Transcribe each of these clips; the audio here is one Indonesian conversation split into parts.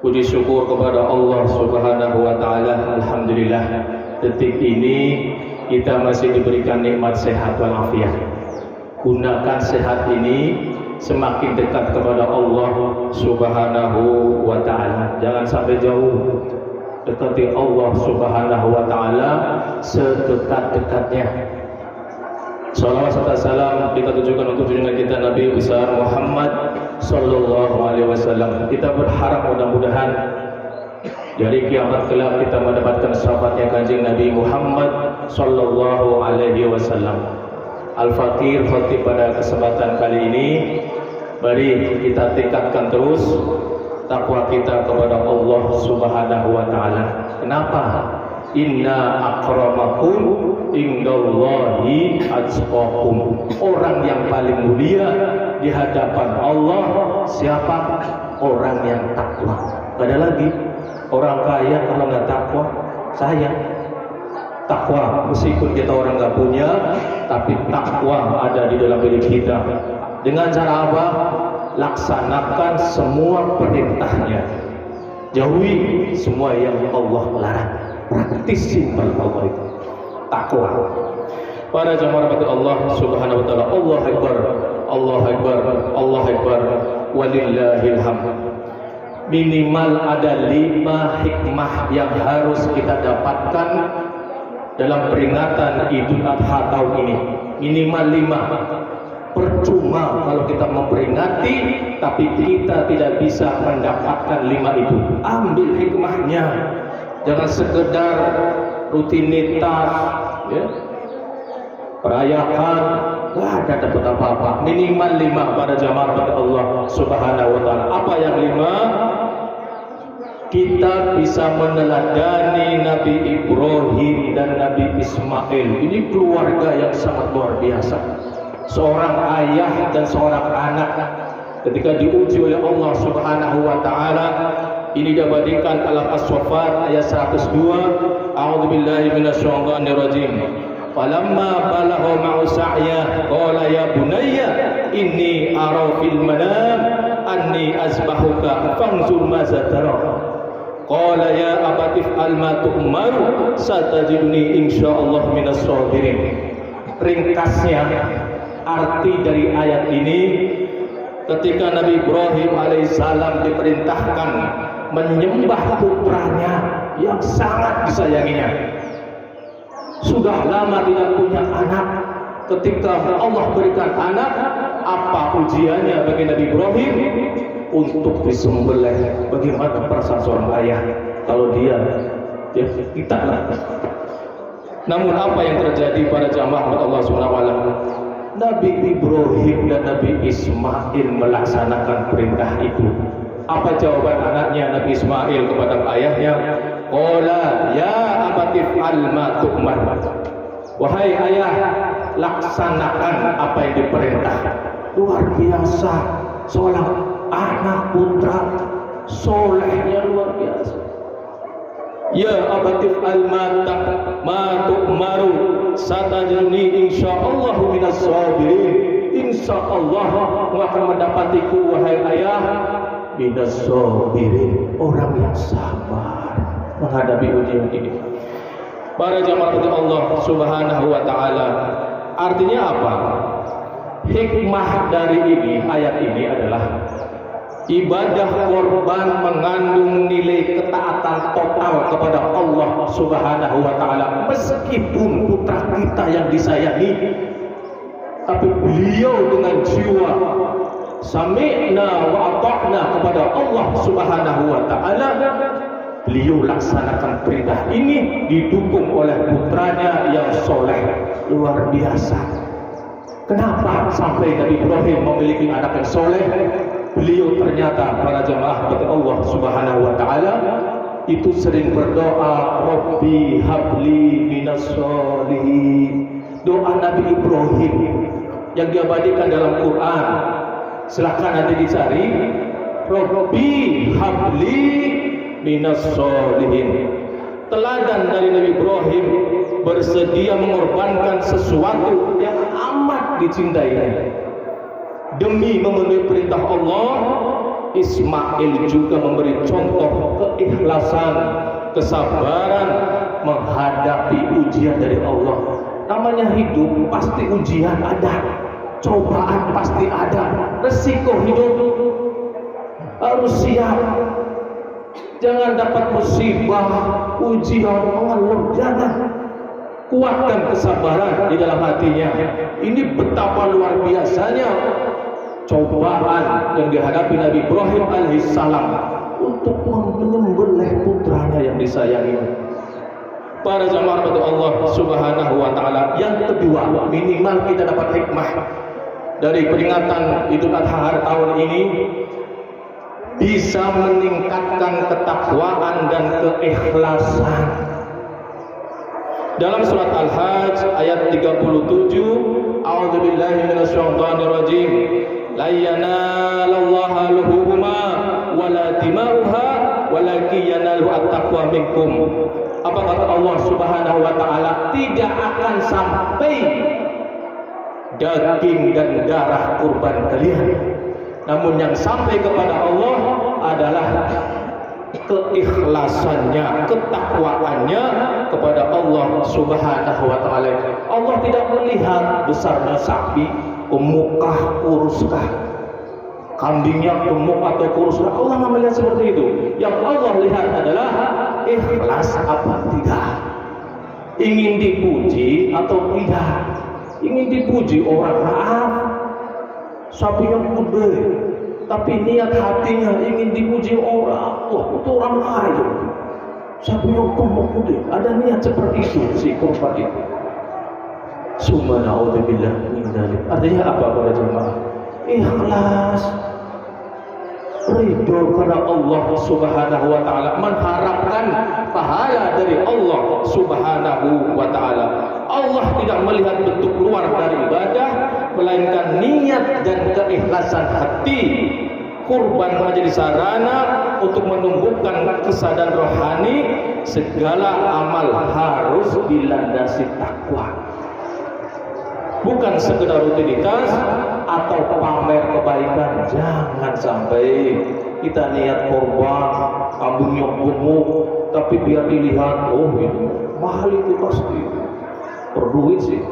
Puji syukur kepada Allah Subhanahu wa taala. Alhamdulillah, detik ini kita masih diberikan nikmat sehat walafiat. Gunakan sehat ini semakin dekat kepada Allah Subhanahu wa taala. Jangan sampai jauh, dekati Allah Subhanahu wa taala sedekat-dekatnya. Salawat serta salam kita tujukan untuk junjungan kita Nabi besar Muhammad sallallahu alaihi wasallam. Kita berharap mudah-mudahan dari kiamat kelak kita mendapatkan syafaatnya kanjeng Nabi Muhammad sallallahu alaihi wasallam. Al-Fakir khatib pada kesempatan kali ini, mari kita tingkatkan terus takwa kita kepada Allah Subhanahu wa taala. Kenapa? Inna akramakum indallahi atqakum. Orang yang paling mulia di hadapan Allah siapa? Orang yang takwa. Gak ada lagi orang kaya kalau nggak takwa. Saya takwa, meskipun kita orang nggak punya, tapi takwa ada di dalam diri kita. Dengan cara apa? Laksanakan semua perintahnya, jauhi semua yang Allah larang. Praktis simpel Allah itu takwa. Para jamaah rahmati Allah Subhanahu wa taala, Allah akbar, Allah akbar, Allah akbar, walillahil hamd. Minimal ada 5 hikmah yang harus kita dapatkan dalam peringatan Idul Adha tahun ini. Minimal 5. Percuma kalau kita memperingati tapi kita tidak bisa mendapatkan 5 itu. Ambil hikmahnya. Jangan sekedar rutinitas, ya, perayaan, nggak ada dapat apa-apa. Minimal 5 pada jamaah pada Allah Subhanahu wa taala. Apa yang 5? Kita bisa meneladani Nabi Ibrahim dan Nabi Ismail. Ini keluarga yang sangat luar biasa. Seorang ayah dan seorang anak ketika diuji oleh Allah Subhanahu wa taala. Ini diabadikan dalam As-Saffat ayat 102. A'udzubillahi minasyaitonirrajim. Falamma balagha ma'u sa'ya qala ya bunayya inni ara fil manam anni azbahuka fanzur madza tara. Qala ya abati fa'al ma tu'maru satajiduni insyaallah minas sabirin. Ringkasnya arti dari ayat ini, ketika Nabi Ibrahim alaihissalam diperintahkan menyembah putranya yang sangat disayanginya, sudah lama tidak punya anak. Ketika Allah berikan anak, apa ujiannya bagi Nabi Ibrahim? Untuk disembelih. Bagaimana perasaan seorang ayah kalau dia ya kita lah. Namun apa yang terjadi pada jamaah Allah Subhanahu wa taala? Nabi Ibrahim dan Nabi Ismail melaksanakan perintah itu. Apa jawaban anaknya Nabi Ismail kepada ayahnya? Qala ya abati fa'al ma tu'mar. Wahai ayah, laksanakan apa yang diperintah. Luar biasa, seorang anak putra solehnya luar biasa. Ya abati fa'al ma tu'maru satajiduni insyaallah minas sabirin. Insyaallah engkau akan mendapatiku wahai ayah minas sabirin, orang yang sabar menghadapi ujian ini. Para jamaah Allah Subhanahu wa taala, artinya apa? Hikmah dari ini, ayat ini adalah ibadah korban mengandung nilai ketaatan total kepada Allah Subhanahu wa taala. Meskipun putra kita yang disayangi, tapi beliau dengan jiwa sami'na wa ata'na kepada Allah Subhanahu wa taala, beliau laksanakan perintah ini didukung oleh putranya yang soleh. Luar biasa. Kenapa sampai Nabi Ibrahim memiliki anak yang soleh? Beliau ternyata para jamaah kepada Allah Subhanahu wa taala itu sering berdoa, Rabbi habli minas sholihin. Doa Nabi Ibrahim yang diabadikan dalam Quran. Silahkan nanti dicari. Rabbi habli minas sholihin. Teladan dari Nabi Ibrahim bersedia mengorbankan sesuatu yang amat dicintainya demi memenuhi perintah Allah, Ismail juga memberi contoh keikhlasan, kesabaran menghadapi ujian dari Allah. Namanya hidup pasti ujian ada, cobaan pasti ada, resiko hidup harus siap. Jangan dapat musibah, ujian, mengeluh, jangan. Kuatkan kesabaran di dalam hatinya. Ini betapa luar biasanya cobaan yang dihadapi Nabi Ibrahim alaihissalam untuk menyembelih putranya yang disayangi. Para jamaah Allah Subhanahu wa taala, yang kedua, minimal kita dapat hikmah dari peringatan Idul Adha tahun ini, bisa meningkatkan ketakwaan dan keikhlasan. Dalam surat Al-Hajj ayat 37, A'udzubillahi minasyaitonir rajim. La yanalallaha luhuhuma wala dima'uha walakin yanalu at-taqwa minkum. Apa kata Allah Subhanahu wa taala? Tidak akan sampai daging dan darah kurban kalian, namun yang sampai kepada Allah adalah keikhlasannya, ketakwaannya kepada Allah Subhanahu wa taala. Allah tidak melihat besarnya sapi, gemukah, kuruskah, kambingnya gemuk atau kuruskah. Allah nggak melihat seperti itu. Yang Allah lihat adalah ikhlas apa tidak, ingin dipuji atau tidak. Ingin dipuji orang, maaf, sapinya gede, tapi niat hatinya ingin dipuji orang. Wah, itu orang lain. Sapinya gemuk gede, ada niat seperti itu si korban itu. Subhanallah min dzalik. Artinya apa para jemaah? Ikhlas, ridho karena Allah Subhanahu wa taala, mengharapkan pahala dari Allah Subhanahu wa taala. Allah tidak melihat bentuk luar dari ibadah, melainkan niat dan keikhlasan hati. Kurban menjadi sarana untuk menumbuhkan kesadaran rohani. Segala amal harus dilandasi takwa, bukan sekedar rutinitas atau pamer kebaikan. Jangan sampai kita niat korban, kambingnya gemuk, tapi biar dilihat, oh itu mahal, itu pasti berduit sih.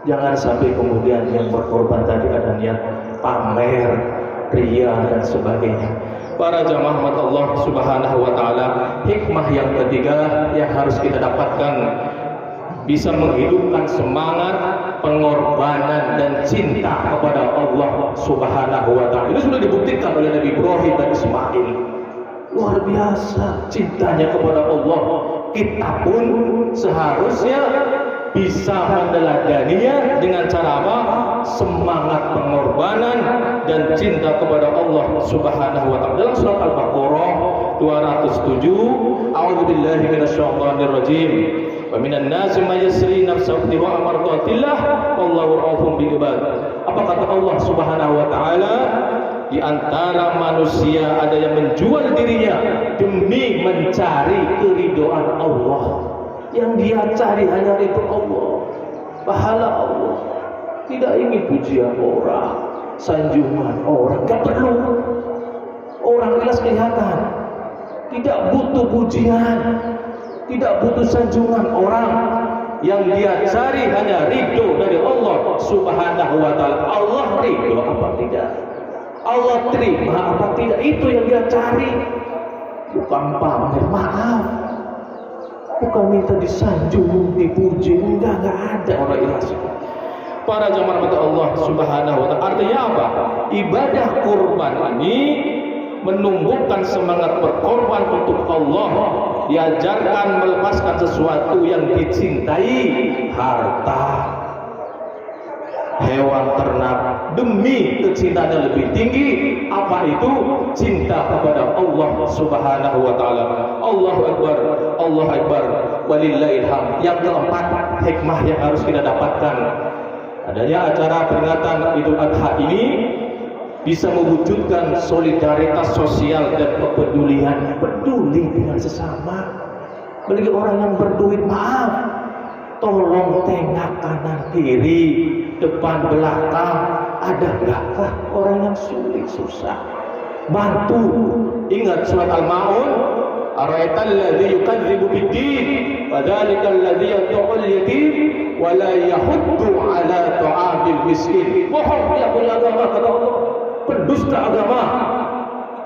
Jangan sampai kemudian yang berkorban tadi ada niat pamer, ria dan sebagainya. Para jamaah Allah Subhanahu wa taala, hikmah yang ketiga yang harus kita dapatkan, bisa menghidupkan semangat pengorbanan dan cinta kepada Allah Subhanahu wa taala. Ini sudah dibuktikan oleh Nabi Ibrahim dan Ismail. Luar biasa cintanya kepada Allah. Kita pun seharusnya bisa meneladaninya dengan cara apa? Semangat pengorbanan dan cinta kepada Allah Subhanahu wa taala. Dalam surat Al-Baqarah 207, A'udzubillahi minasyaitonir rajim. Wa minan nasi may yasri nafsahu ibtigha'a mardatillah wallahu ra'ufun bil ibad. Apa kata Allah Subhanahu wa taala? Di antara manusia ada yang menjual dirinya demi mencari keridhaan Allah. Yang dia cari hanya ridho Allah, pahala Allah. Tidak ingin pujian orang, sanjungan orang, enggak perlu. Orang jelas kelihatan, tidak butuh pujian, tidak butuh sanjungan orang. Yang dia cari hanya ridho dari Allah Subhanahu wa taala. Allah ridho apa tidak? Allah terima apa tidak? Itu yang dia cari. Bukan pamer, maaf. Bukan minta disanjung, dipuji, enggak ada orang ikhlas. Para jamaah Allah Subhanahu wa taala. Artinya apa? Ibadah kurban ini menumbuhkan semangat berkorban untuk Allah, diajarkan melepaskan sesuatu yang dicintai, harta, hewan ternak, demi kecintaan lebih tinggi. Apa itu? Cinta kepada Allah Subhanahu wa taala. Allahu akbar, Allahu akbar, walillahil hamd. Yang keempat, hikmah yang harus kita dapatkan, adanya acara peringatan Idul Adha ini bisa mewujudkan solidaritas sosial dan kepedulian. Peduli dengan sesama. Bagi orang yang berduit, maaf, tolong tengok kanan kiri, depan belakang. Ada enggakah orang yang sulit, susah? bantu. Ingat surat Al-Maun, ara'aital ladzi yukadzibu bid-din fadzalikal ladzi yad'ul yatim wa la yahuddu 'ala ta'amil miskin. Bohong dia punya agama, kata Allah, pendusta agama.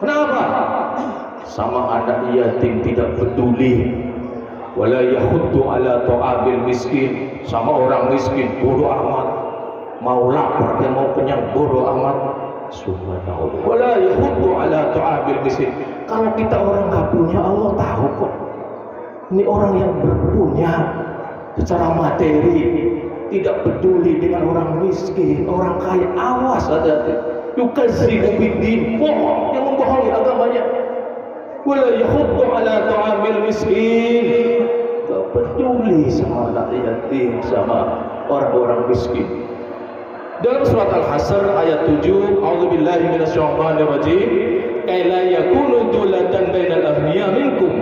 Kenapa? Sama anak yatim tidak peduli. Wala yahuddu 'ala ta'amil miskin, sama orang miskin bodoh amat. Mau lapar dan mau kenyang bodoh amat. Subhanallah. Wala yahuddu 'ala ta'amil miskin. Kalau kita orang nggak punya, Allah tahu kok. Ini orang yang berpunya secara materi, tidak peduli dengan orang miskin, orang kaya. Awas, hati-hati. Yukadzibu bid-din, bohong, yang membohongi agamanya. Wala yahuddu 'ala ta'amil miskin, gak peduli sama anak yatim, sama orang-orang miskin. Dalam surat Al-Hasr ayat 7, a'udzubillahi minasyaitonir rajim, kaila yakunu dulatan bainal aghniya minkum.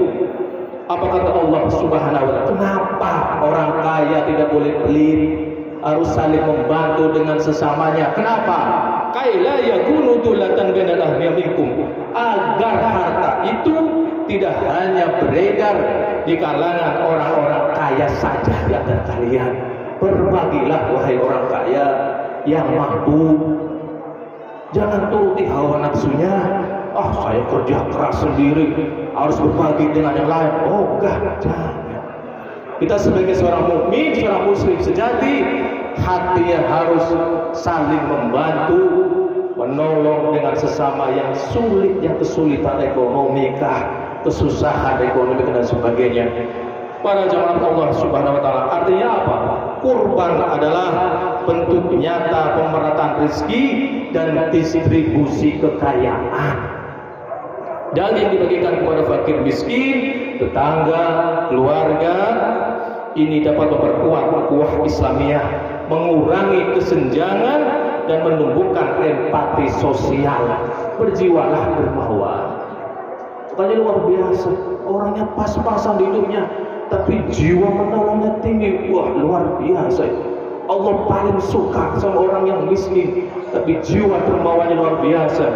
Apa kata Allah Subhanahu wa ta'ala? Kenapa orang kaya tidak boleh pelit, harus saling membantu dengan sesamanya? Kenapa? Kaila yakunu dulatan bainal aghniya minkum, agar harta itu tidak hanya beredar di kalangan orang-orang kaya saja di antara kalian. Berbagilah wahai orang kaya yang mampu. Jangan turuti hawa nafsunya. Saya kerja keras sendiri, harus berbagi dengan yang lain. Oh enggak, jangan. Kita sebagai seorang mukmin, seorang muslim sejati, hatinya harus saling membantu, menolong dengan sesama yang sulit, yang kesulitan ekonomi kah, kesusahan ekonomi dan sebagainya. Para jamaah Allah Subhanahu wa ta'ala, artinya apa? Kurban adalah bentuk nyata pemerataan rezeki dan distribusi kekayaan. Daging dibagikan kepada fakir miskin, tetangga, keluarga. Ini dapat memperkuat ukhuwah Islamiyah, mengurangi kesenjangan dan menumbuhkan empati sosial. Berjiwalah dermawan. Makanya luar biasa, orangnya pas-pasan di hidupnya, tapi jiwa menolongnya tinggi. Wah, luar biasa. Allah paling suka sama orang yang miskin, tapi jiwa dermawannya luar biasa.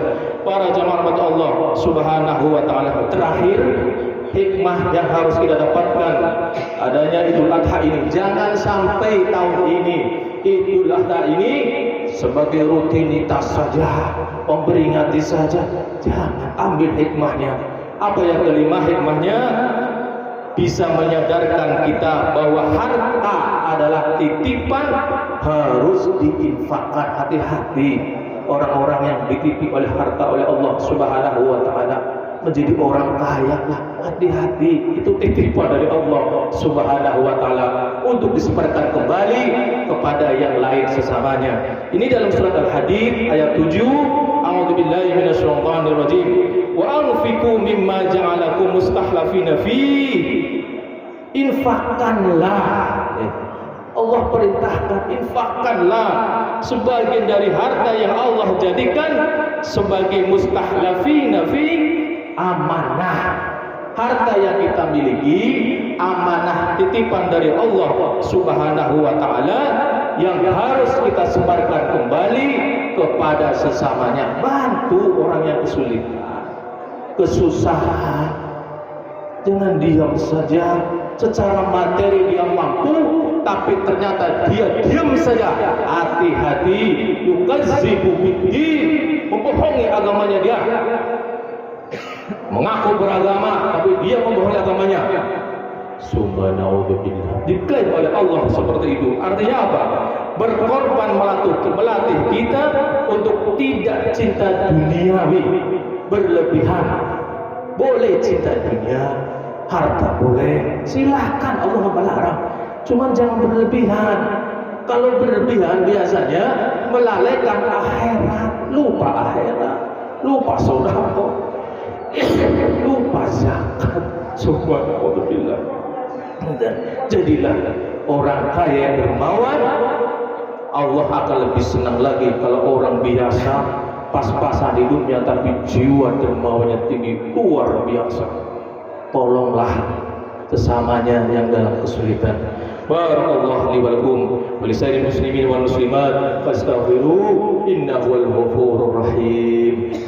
Para jamaah Allah Subhanahu wa ta'ala, terakhir hikmah yang harus kita dapatkan adanya Idul Adha ini. Jangan sampai tahun ini Idul Adha ini sebagai rutinitas saja, memperingati saja. Jangan, ambil hikmahnya. Apa yang kelima hikmahnya? Bisa menyadarkan kita bahwa harta adalah titipan, harus diinfakkan. Hati-hati orang-orang yang dititip oleh harta oleh Allah Subhanahu wa ta'ala menjadi orang kaya. Hati-hati, itu titipan dari Allah Subhanahu wa ta'ala untuk disebarkan kembali kepada yang lain sesamanya. Ini dalam surat Al-Hadid ayat 7, a'udzubillahi minasyaitonir rajim, wa anfiqu mimma ja'alakum mustakhlafina fihi. Infakkanlah, Allah perintahkan, infakkanlah sebagian dari harta yang Allah jadikan sebagai mustakhlafina fi, amanah. Harta yang kita miliki amanah, titipan dari Allah Subhanahu wa ta'ala, yang harus kita sebarkan kembali kepada sesamanya. Bantu orang yang kesulitan, kesusahan. Jangan diam saja. Secara materi dia mampu, tapi ternyata dia diam saja. Hati-hati, yukadzibu bid-din, membohongi agamanya dia. Mengaku beragama, tapi dia membohongi agamanya. Subhanallah, diklaim oleh Allah seperti itu. Artinya apa? Berkorban melatih kita untuk tidak cinta duniawi berlebihan. Boleh cinta dunia, harta boleh, silahkan, Allah nggak melarang. Cuman jangan berlebihan. Kalau berlebihan biasanya melalaikan akhirat, lupa akhirat, lupa sedekah, lupa zakat. Subhanallah. Dan jadilah orang kaya yang dermawan. Allah akan lebih senang lagi kalau orang biasa pas-pasan hidupnya tapi jiwa dermawannya tinggi, luar biasa. Tolonglah sesamanya yang dalam kesulitan. Barakallahu li wa lakum wa lisa'iril muslimin wal muslimat fastaghfiru innahu wal ghafurur rahim.